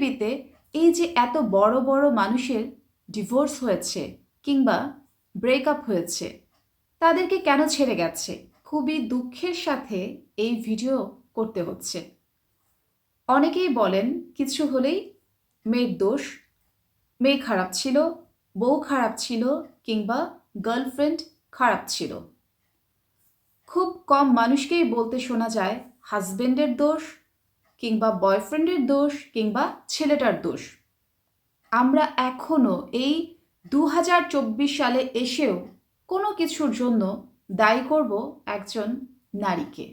পৃথিবীতে এই যে এত বড় বড় মানুষের ডিভোর্স হয়েছে কিংবা ব্রেকআপ হয়েছে, তাদেরকে কেন ছেড়ে গেছে, খুবই দুঃখের সাথে এই ভিডিও করতে হচ্ছে। অনেকেই বলেন কিছু হলেই মেয়ের দোষ, মেয়ে খারাপ ছিল, বউ খারাপ ছিল, কিংবা গার্লফ্রেন্ড খারাপ ছিল। খুব কম মানুষকেই বলতে শোনা যায় হাজবেন্ডের দোষ, কিংবা বয়ফ্রেন্ডের দোষ, কিংবা ছেলেটার দোষ। আমরা এখনও এই 2024 সালে এসেও কোনো কিছুর জন্য দায়ী করব একজন নারীকে,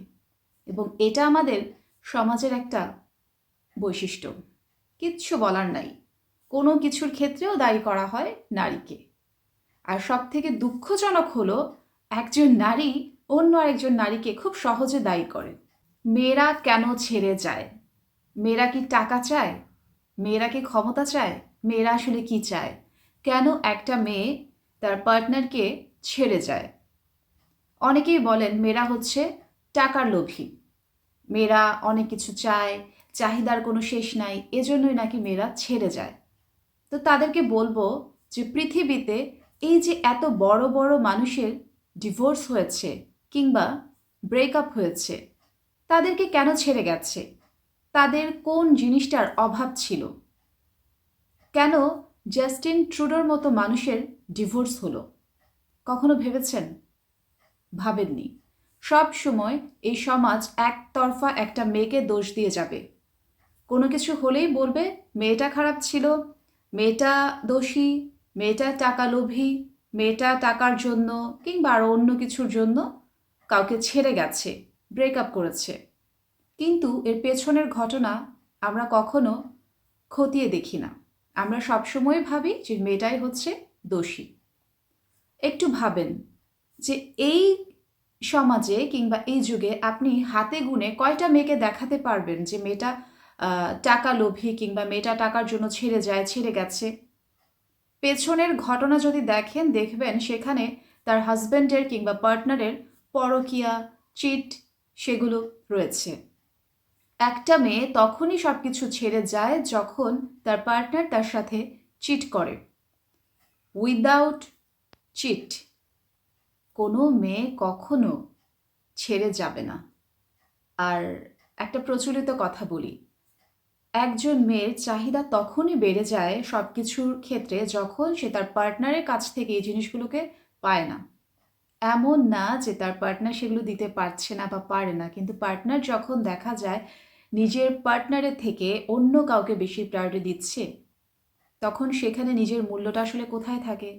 এবং এটা আমাদের সমাজের একটা বৈশিষ্ট্য। কিচ্ছু বলার নাই, কোনো কিছুর ক্ষেত্রেও দায়ী করা হয় নারীকে। আর সব থেকে দুঃখজনক হলো একজন নারী অন্য আরেকজন নারীকে খুব সহজে দায়ী করে। মেয়েরা কেন ছেড়ে যায়? মেয়েরা কি টাকা চায়? মেয়েরা কি ক্ষমতা চায়? মেয়েরা আসলে কি চায়? কেন একটা মেয়ে তার পার্টনারকে ছেড়ে যায়? অনেকেই বলেন মেয়েরা হচ্ছে টাকার লোভী, মেয়েরা অনেক কিছু চায়, চাহিদার কোনো শেষ নাই, এজন্যই নাকি মেয়েরা ছেড়ে যায়। তো তাদেরকে বলবো যে পৃথিবীতে এই যে এত বড় বড় মানুষের ডিভোর্স হয়েছে কিংবা ব্রেকআপ হয়েছে, তাদেরকে কেন ছেড়ে গেছে? তাদের কোন জিনিসটার অভাব ছিল? কেন জাস্টিন ট্রুডোর মতো মানুষের ডিভোর্স হলো? কখনো ভেবেছেন? ভাবেননি। সব সময় এই সমাজ একতরফা একটা মেয়েকে দোষ দিয়ে যাবে। কোনো কিছু হলেই বলবে মেয়েটা খারাপ ছিল, মেয়েটা দোষী, মেয়েটা টাকা লোভী, মেয়েটা টাকার জন্য কিংবা আরও অন্য কিছুর জন্য কাউকে ছেড়ে গেছে, ব্রেকআপ করেছে। কিন্তু এর পেছনের ঘটনা আমরা কখনো খতিয়ে দেখি না। আমরা সবসময় ভাবি যে মেয়েটাই হচ্ছে দোষী। একটু ভাবেন যে এই সমাজে কিংবা এই যুগে আপনি হাতে গুনে কয়টা মেয়েকে দেখাতে পারবেন যে মেয়েটা টাকা লোভী কিংবা মেয়েটা টাকার জন্য ছেড়ে যায়, ছেড়ে গেছে? পেছনের ঘটনা যদি দেখেন, দেখবেন সেখানে তার হাজব্যান্ডের কিংবা পার্টনারের পরকীয়া, চিট সেগুলো রয়েছে। একটা মেয়ে তখনই সব কিছু ছেড়ে যায় যখন তার পার্টনার তার সাথে চিট করে। উইদাউট চিট কোনো মেয়ে কখনো ছেড়ে যাবে না। আর একটা প্রচলিত কথা বলি, একজন মেয়ের চাহিদা তখনই বেড়ে যায় সব কিছুর ক্ষেত্রে যখন সে তার পার্টনারের কাছ থেকে এই জিনিসগুলোকে পায় না। এমন না যে তার পার্টনার সেগুলো দিতে পারছে না বা পারে না, কিন্তু পার্টনার যখন দেখা যায় নিজের পার্টনারের থেকে অন্য কাউকে বেশি প্রায়োরিটি দিচ্ছে, তখন সেখানে নিজের মূল্যটা আসলে কোথায় থাকে?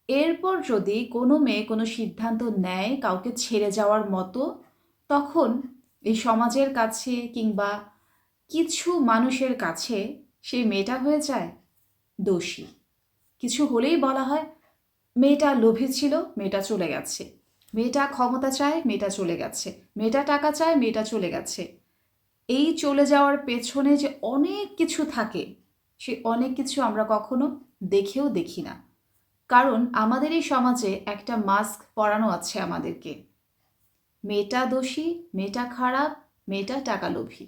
এরপর যদি কোনো মেয়ে কোনো সিদ্ধান্ত নেয় কাউকে ছেড়ে যাওয়ার মতো, তখন এই সমাজের কাছে কিংবা কিছু মানুষের কাছে সেই মেয়েটা হয়ে যায় দোষী। কিছু হলেই বলা হয় মেয়েটা লোভী ছিল, মেয়েটা চলে গেছে, মেয়েটা ক্ষমতা চায়, মেয়েটা চলে গেছে, মেয়েটা টাকা চায়, মেয়েটা চলে গেছে। এই চলে যাওয়ার পেছনে যে অনেক কিছু থাকে, সে অনেক কিছু আমরা কখনো দেখেও দেখি না। কারণ আমাদের এই সমাজে একটা মাস্ক পরানো আছে আমাদেরকে, মেয়েটা দোষী, মেয়েটা খারাপ, মেয়েটা টাকা লোভী।